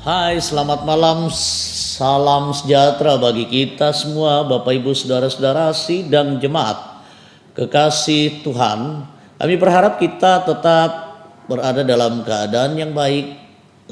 Hai, selamat malam. Salam sejahtera bagi kita semua, Bapak Ibu, saudara-saudara, sidang jemaat kekasih Tuhan. Kami berharap kita tetap berada dalam keadaan yang baik,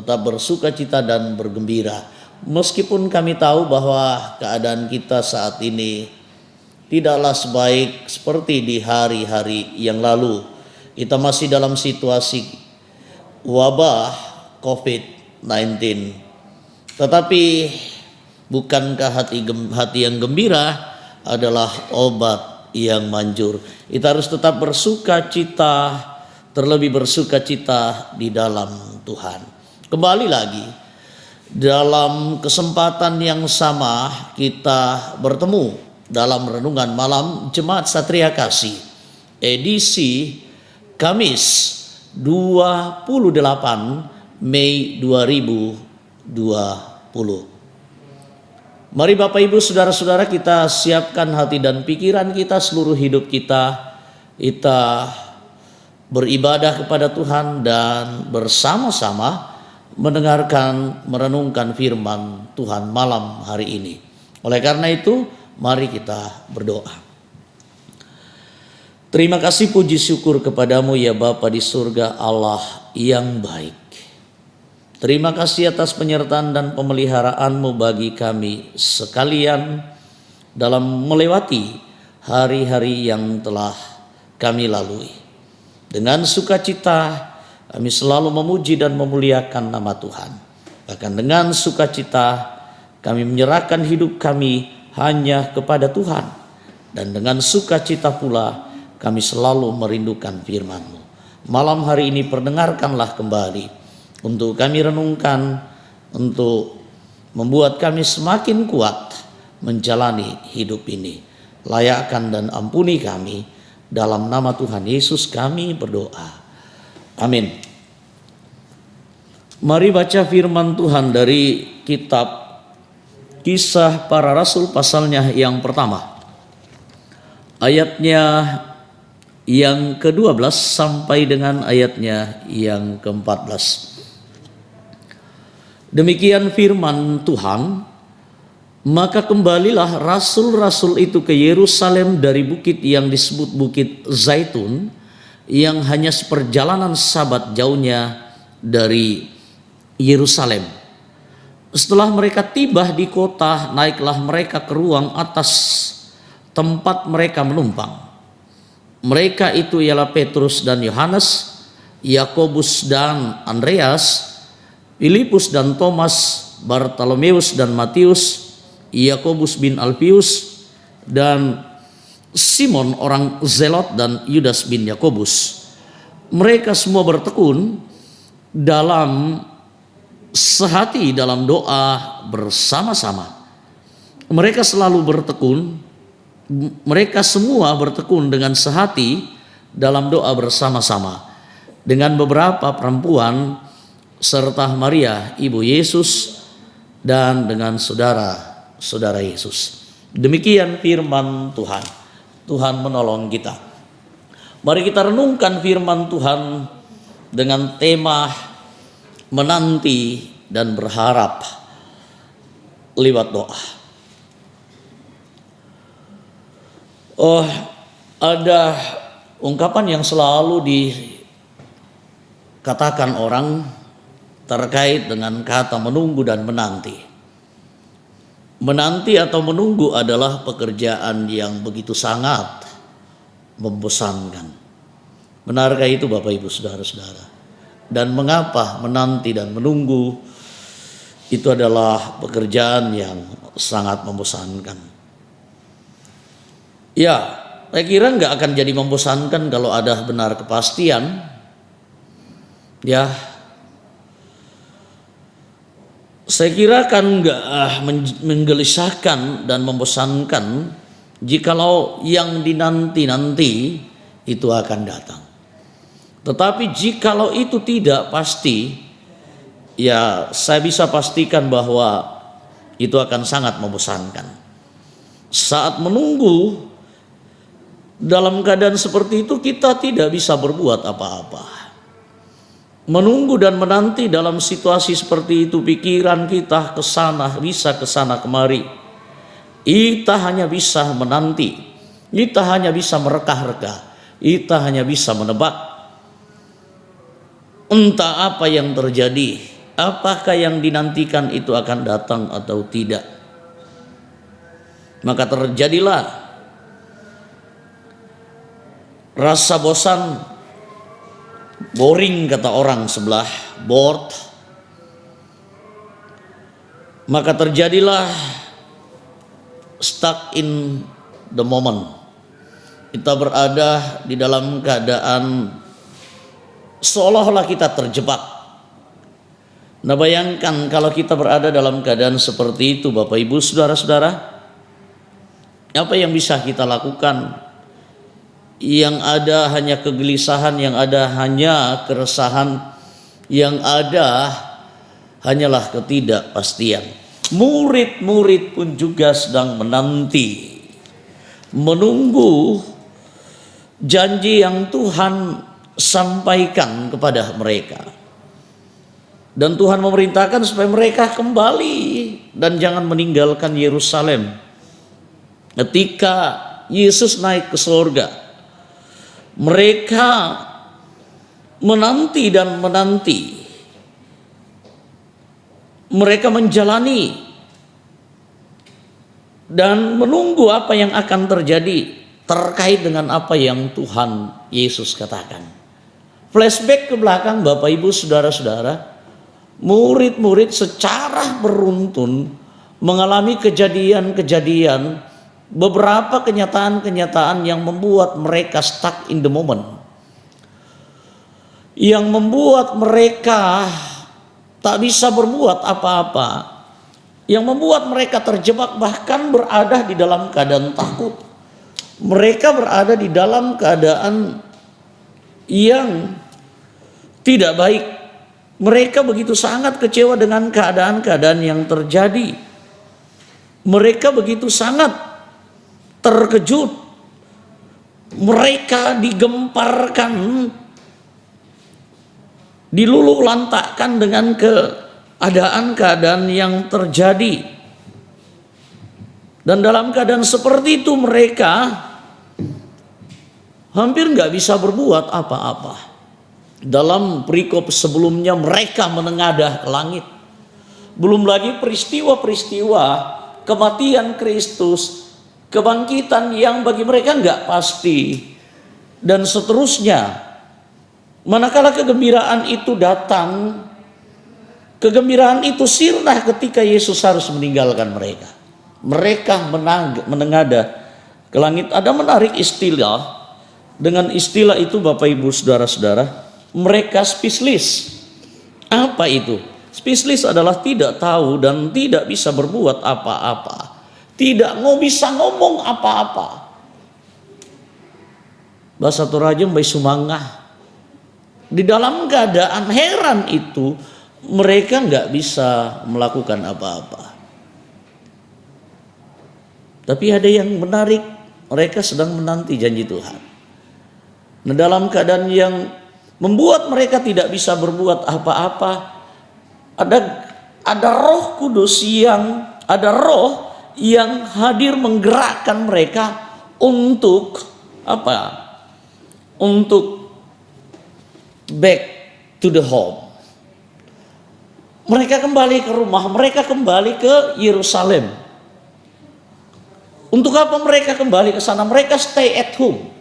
tetap bersuka cita dan bergembira. Meskipun kami tahu bahwa keadaan kita saat ini tidaklah sebaik seperti di hari-hari yang lalu. Kita masih dalam situasi wabah COVID-19. Tetapi bukankah hati yang gembira adalah obat yang manjur? Kita harus tetap bersuka cita, terlebih bersuka cita di dalam Tuhan. Kembali lagi, dalam kesempatan yang sama kita bertemu dalam renungan malam Jemaat Satria Kasih, edisi Kamis 28 Mei 2020. Mari Bapak Ibu saudara-saudara, kita siapkan hati dan pikiran kita, seluruh hidup kita beribadah kepada Tuhan dan bersama-sama mendengarkan, merenungkan firman Tuhan malam hari ini. Oleh karena itu, mari kita berdoa. Terima kasih, puji syukur kepadamu ya Bapa di surga, Allah yang baik. Terima kasih atas penyertaan dan pemeliharaanmu bagi kami sekalian dalam melewati hari-hari yang telah kami lalui. Dengan sukacita kami selalu memuji dan memuliakan nama Tuhan. Bahkan dengan sukacita kami menyerahkan hidup kami hanya kepada Tuhan. Dan dengan sukacita pula kami selalu merindukan firman-Mu. Malam hari ini perdengarkanlah kembali untuk kami renungkan, untuk membuat kami semakin kuat menjalani hidup ini. Layakkan dan ampuni kami, dalam nama Tuhan Yesus kami berdoa. Amin. Mari baca firman Tuhan dari kitab Kisah Para Rasul pasalnya yang pertama. Ayatnya yang ke-12 sampai dengan ayatnya yang ke-14. Demikian firman Tuhan, maka kembalilah rasul-rasul itu ke Yerusalem dari bukit yang disebut Bukit Zaitun, yang hanya seperjalanan sabat jauhnya dari Yerusalem. Setelah mereka tiba di kota, naiklah mereka ke ruang atas tempat mereka menumpang. Mereka itu ialah Petrus dan Yohanes, Yakobus dan Andreas, Filipus dan Thomas, Bartolomeus dan Matius, Yakobus bin Alfius, dan Simon orang Zelot dan Yudas bin Yakobus. Mereka semua bertekun dalam sehati dalam doa bersama-sama. Mereka semua bertekun dengan sehati dalam doa bersama-sama dengan beberapa perempuan serta Maria ibu Yesus dan dengan saudara-saudara Yesus. Demikian firman Tuhan. Tuhan menolong kita. Mari kita renungkan firman Tuhan dengan tema menanti dan berharap lewat doa. Ada ungkapan yang selalu dikatakan orang terkait dengan kata menunggu dan menanti. Menanti atau menunggu adalah pekerjaan yang begitu sangat membosankan. Benarkah itu Bapak Ibu saudara-saudara? Dan mengapa menanti dan menunggu itu adalah pekerjaan yang sangat membosankan? Ya, saya kira nggak akan jadi membosankan kalau ada benar kepastian. Ya, saya kira kan nggak menggelisahkan dan membosankan jikalau yang dinanti-nanti itu akan datang. Tetapi jikalau itu tidak pasti, ya saya bisa pastikan bahwa itu akan sangat membosankan. Saat menunggu dalam keadaan seperti itu kita tidak bisa berbuat apa-apa. menunggu dan menanti dalam situasi seperti itu. Pikiran kita bisa kesana kemari. Kita hanya bisa menanti. Kita hanya bisa mereka-reka. Kita hanya bisa menebak. Entah apa yang terjadi. Apakah yang dinantikan itu akan datang atau tidak. Maka terjadilah rasa bosan. Boring kata orang sebelah, bored. Maka terjadilah stuck in the moment. Kita berada di dalam keadaan seolah-olah kita terjebak. Nah, bayangkan kalau kita berada dalam keadaan seperti itu, Bapak Ibu, saudara-saudara, apa yang bisa kita lakukan? Yang ada hanya kegelisahan, yang ada hanya keresahan, yang ada hanyalah ketidakpastian. Murid-murid pun juga sedang menanti, menunggu janji yang Tuhan sampaikan kepada mereka. Dan Tuhan memerintahkan supaya mereka kembali dan jangan meninggalkan Yerusalem. Ketika Yesus naik ke surga, mereka menanti dan menanti. Mereka menjalani dan menunggu apa yang akan terjadi terkait dengan apa yang Tuhan Yesus katakan. Flashback ke belakang, Bapak Ibu, saudara-saudara, murid-murid secara beruntun mengalami kejadian-kejadian, beberapa kenyataan-kenyataan yang membuat mereka stuck in the moment, yang membuat mereka tak bisa berbuat apa-apa, yang membuat mereka terjebak, bahkan berada di dalam keadaan takut. Mereka berada di dalam keadaan yang tidak baik. Mereka begitu sangat kecewa dengan keadaan-keadaan yang terjadi. Mereka begitu sangat terkejut. Mereka digemparkan, diluluh lantakkan dengan keadaan-keadaan yang terjadi. Dan dalam keadaan seperti itu mereka hampir nggak bisa berbuat apa-apa. Dalam perikop sebelumnya mereka menengadah ke langit. Belum lagi peristiwa-peristiwa kematian Kristus, kebangkitan yang bagi mereka nggak pasti, dan seterusnya. Manakala kegembiraan itu datang, kegembiraan itu sirna ketika Yesus harus meninggalkan mereka. Mereka menengadah ke langit. Ada menarik istilah. Dengan istilah itu, Bapak Ibu saudara-saudara, mereka speechless. Apa itu? Speechless adalah tidak tahu dan tidak bisa berbuat apa-apa. Tidak bisa ngomong apa-apa. Bahasa Torajem by sumangah. Di dalam keadaan heran itu, mereka nggak bisa melakukan apa-apa. Tapi ada yang menarik, mereka sedang menanti janji Tuhan. Nah, dalam keadaan yang membuat mereka tidak bisa berbuat apa-apa, ada Roh Kudus ada roh yang hadir menggerakkan mereka untuk apa? Untuk back to the home. Mereka kembali ke rumah, mereka kembali ke Yerusalem. Untuk apa mereka kembali ke sana? Mereka stay at home.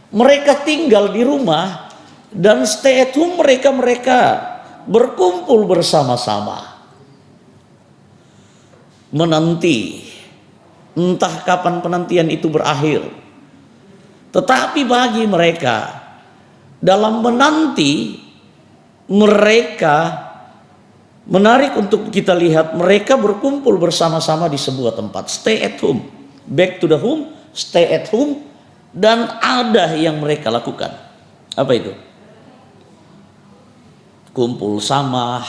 Mereka tinggal di rumah dan stay at home, mereka berkumpul bersama-sama. Menanti, entah kapan penantian itu berakhir. Tetapi bagi mereka, dalam menanti, mereka menarik untuk kita lihat, mereka berkumpul bersama-sama di sebuah tempat. Stay at home, back to the home, stay at home. Dan ada yang mereka lakukan. Apa itu? Kumpul sama.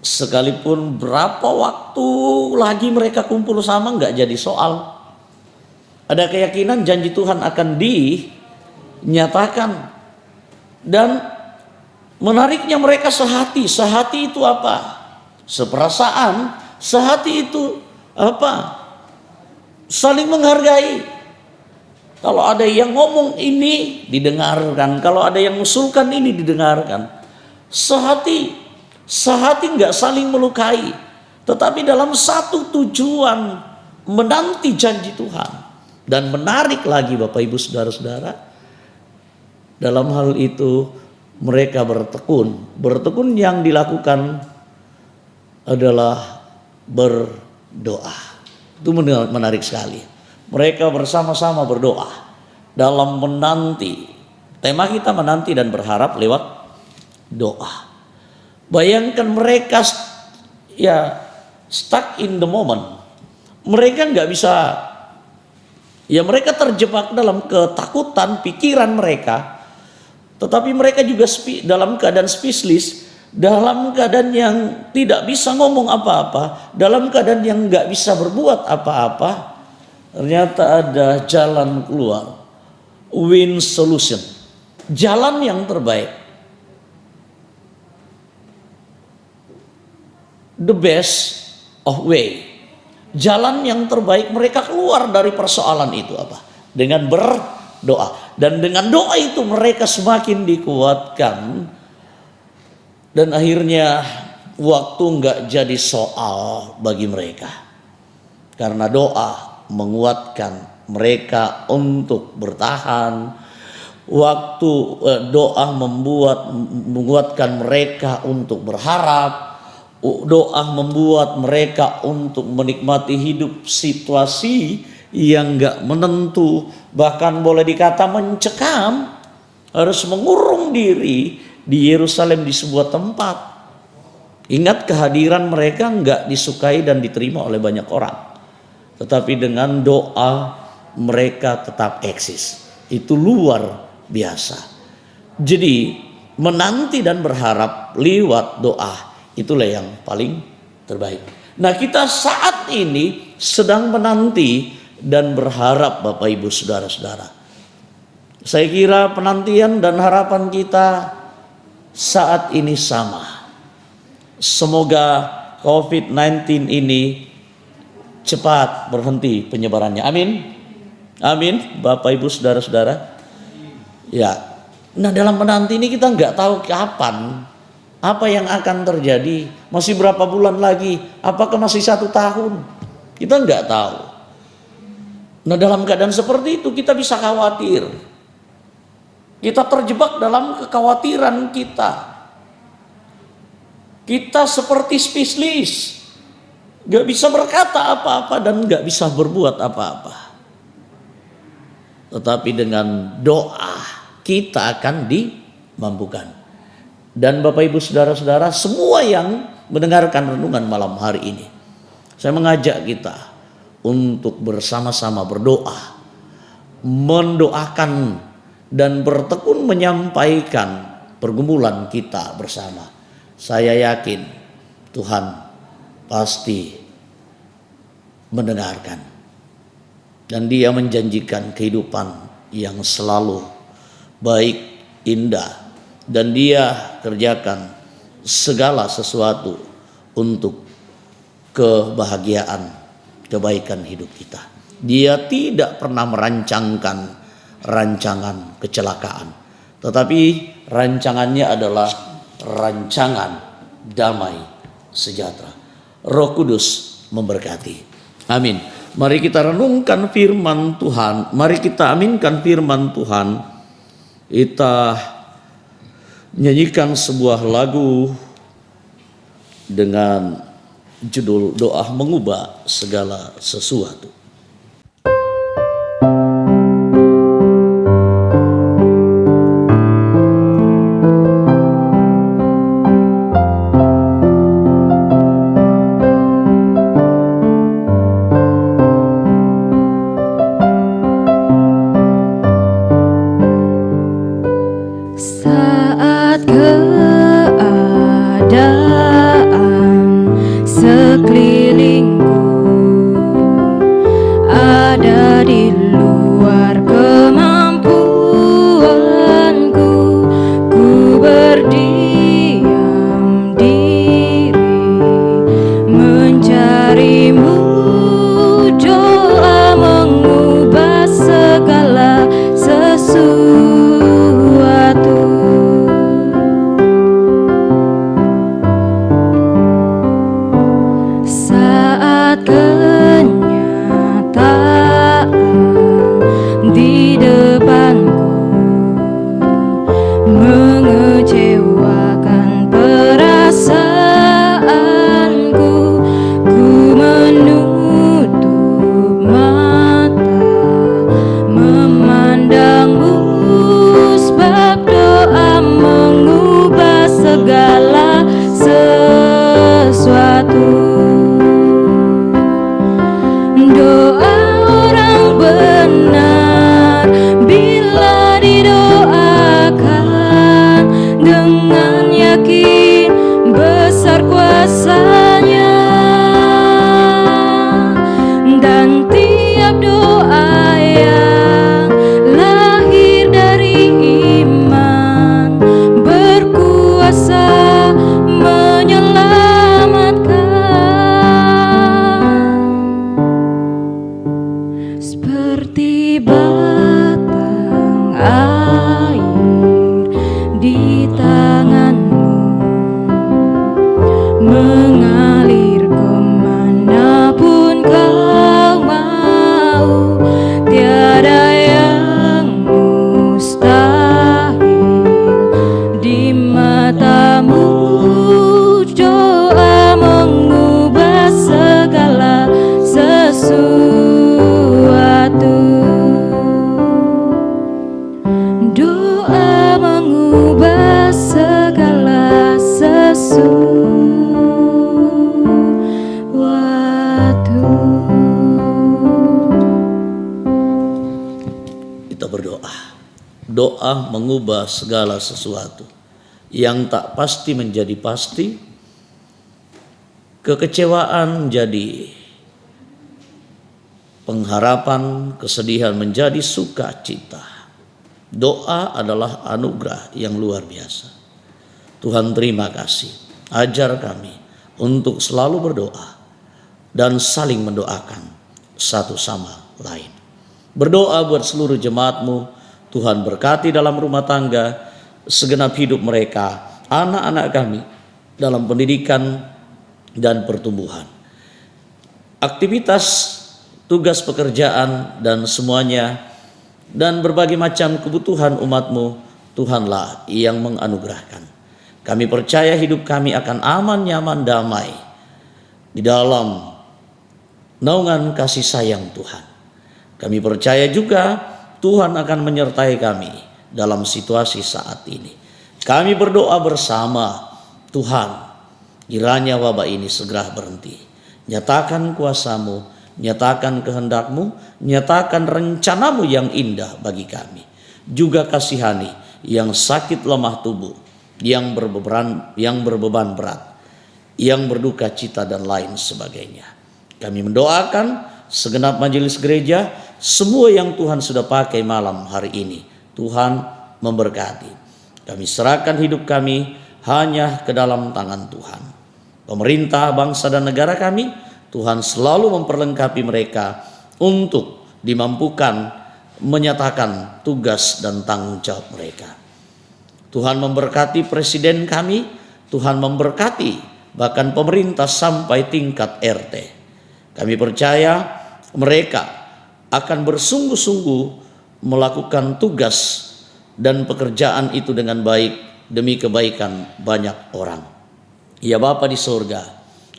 Sekalipun berapa waktu lagi mereka kumpul sama, nggak jadi soal. Ada keyakinan janji Tuhan akan dinyatakan. Dan menariknya mereka sehati. Sehati itu apa? Seperasaan. Sehati itu apa? Saling menghargai. Kalau ada yang ngomong ini didengarkan, kalau ada yang mengusulkan ini didengarkan. Sehati. Sehati nggak saling melukai, tetapi dalam satu tujuan, menanti janji Tuhan. Dan menarik lagi Bapak Ibu Saudara-saudara, dalam hal itu mereka bertekun. Bertekun yang dilakukan adalah berdoa. Itu menarik sekali. Mereka bersama-sama berdoa dalam menanti. Tema kita menanti dan berharap lewat doa. Bayangkan mereka stuck in the moment. Mereka nggak bisa, mereka terjebak dalam ketakutan pikiran mereka. Tetapi mereka juga dalam keadaan speechless, dalam keadaan yang tidak bisa ngomong apa-apa, dalam keadaan yang nggak bisa berbuat apa-apa. Ternyata ada jalan keluar, win solution, jalan yang terbaik, the best of way, jalan yang terbaik mereka keluar dari persoalan itu apa? Dengan berdoa. Dan dengan doa itu mereka semakin dikuatkan. Dan akhirnya waktu nggak jadi soal bagi mereka. Karena doa menguatkan mereka untuk bertahan. Waktu doa menguatkan mereka untuk berharap. Doa membuat mereka untuk menikmati hidup situasi yang gak menentu, bahkan boleh dikata mencekam, harus mengurung diri di Yerusalem di sebuah tempat. Ingat, kehadiran mereka gak disukai dan diterima oleh banyak orang, tetapi dengan doa mereka tetap eksis. Itu luar biasa. Jadi menanti dan berharap lewat doa, itulah yang paling terbaik. Nah, kita saat ini sedang menanti dan berharap Bapak Ibu Saudara-saudara. Saya kira penantian dan harapan kita saat ini sama. Semoga COVID-19 ini cepat berhenti penyebarannya. Amin. Amin Bapak Ibu Saudara-saudara. Ya. Nah, dalam menanti ini kita nggak tahu kapan, apa yang akan terjadi, masih berapa bulan lagi, apakah masih 1 tahun, kita nggak tahu. Nah, dalam keadaan seperti itu kita bisa khawatir, kita terjebak dalam kekhawatiran kita. Kita seperti speechless, gak bisa berkata apa-apa dan gak bisa berbuat apa-apa. Tetapi dengan doa kita akan dimampukan. Dan Bapak Ibu Saudara-saudara, semua yang mendengarkan renungan malam hari ini, saya mengajak kita untuk bersama-sama berdoa, mendoakan dan bertekun menyampaikan pergumulan kita bersama. Saya yakin Tuhan pasti mendengarkan, dan Dia menjanjikan kehidupan yang selalu baik, indah, dan Dia kerjakan segala sesuatu untuk kebahagiaan, kebaikan hidup kita. Dia tidak pernah merancangkan rancangan kecelakaan, tetapi rancangannya adalah rancangan damai sejahtera. Roh Kudus memberkati. Amin. Mari kita renungkan firman Tuhan. Mari kita aminkan firman Tuhan. Kita nyanyikan sebuah lagu dengan judul Doa Mengubah Segala Sesuatu. Saat keadaan sekelilingku mengubah segala sesuatu. Kita berdoa. Doa mengubah segala sesuatu. Yang tak pasti menjadi pasti, kekecewaan menjadi pengharapan, kesedihan menjadi sukacita. Doa adalah anugerah yang luar biasa. Tuhan, terima kasih. Ajar kami untuk selalu berdoa dan saling mendoakan satu sama lain. Berdoa buat seluruh jemaat-Mu. Tuhan berkati dalam rumah tangga, segenap hidup mereka, anak-anak kami dalam pendidikan dan pertumbuhan. Aktivitas, tugas pekerjaan dan semuanya, dan berbagai macam kebutuhan umat-Mu, Tuhanlah yang menganugerahkan. Kami percaya hidup kami akan aman, nyaman, damai di dalam naungan kasih sayang Tuhan. Kami percaya juga Tuhan akan menyertai kami dalam situasi saat ini. Kami berdoa bersama, Tuhan, kiranya wabah ini segera berhenti. Nyatakan kuasa-Mu, nyatakan kehendak-Mu, nyatakan rencana-Mu yang indah bagi kami. Juga kasihani yang sakit lemah tubuh, yang berbeban berat, yang berduka cita dan lain sebagainya. Kami mendoakan segenap majelis gereja, semua yang Tuhan sudah pakai malam hari ini, Tuhan memberkati. Kami serahkan hidup kami hanya ke dalam tangan Tuhan. Pemerintah, bangsa dan negara kami, Tuhan selalu memperlengkapi mereka untuk dimampukan menyatakan tugas dan tanggung jawab mereka. Tuhan memberkati presiden kami, Tuhan memberkati bahkan pemerintah sampai tingkat RT. Kami percaya mereka akan bersungguh-sungguh melakukan tugas dan pekerjaan itu dengan baik demi kebaikan banyak orang. Ya Bapa di surga,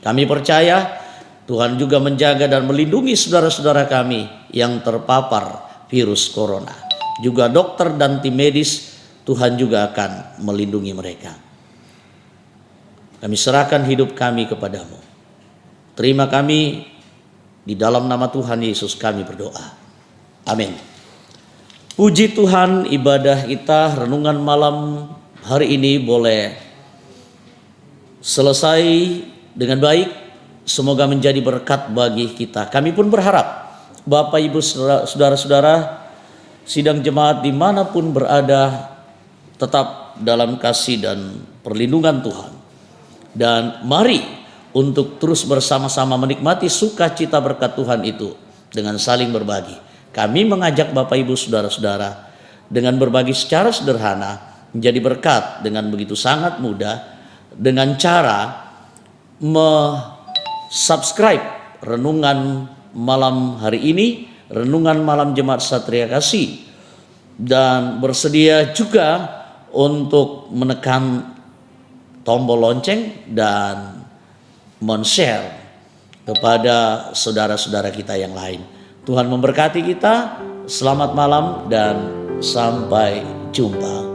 kami percaya Tuhan juga menjaga dan melindungi saudara-saudara kami yang terpapar virus corona. Juga dokter dan tim medis, Tuhan juga akan melindungi mereka. Kami serahkan hidup kami kepadamu. Terima kami, di dalam nama Tuhan Yesus kami berdoa. Amin. Puji Tuhan, ibadah kita renungan malam hari ini boleh selesai dengan baik. Semoga menjadi berkat bagi kita. Kami pun berharap Bapak Ibu saudara-saudara sidang jemaat dimanapun berada tetap dalam kasih dan perlindungan Tuhan. Dan mari untuk terus bersama-sama menikmati sukacita berkat Tuhan itu dengan saling berbagi. Kami mengajak Bapak Ibu saudara-saudara dengan berbagi secara sederhana menjadi berkat dengan begitu sangat mudah dengan cara subscribe renungan malam hari ini, renungan malam Jemaat Satria Kasih, dan bersedia juga untuk menekan tombol lonceng dan men-share kepada saudara-saudara kita yang lain. Tuhan memberkati kita. Selamat malam dan sampai jumpa.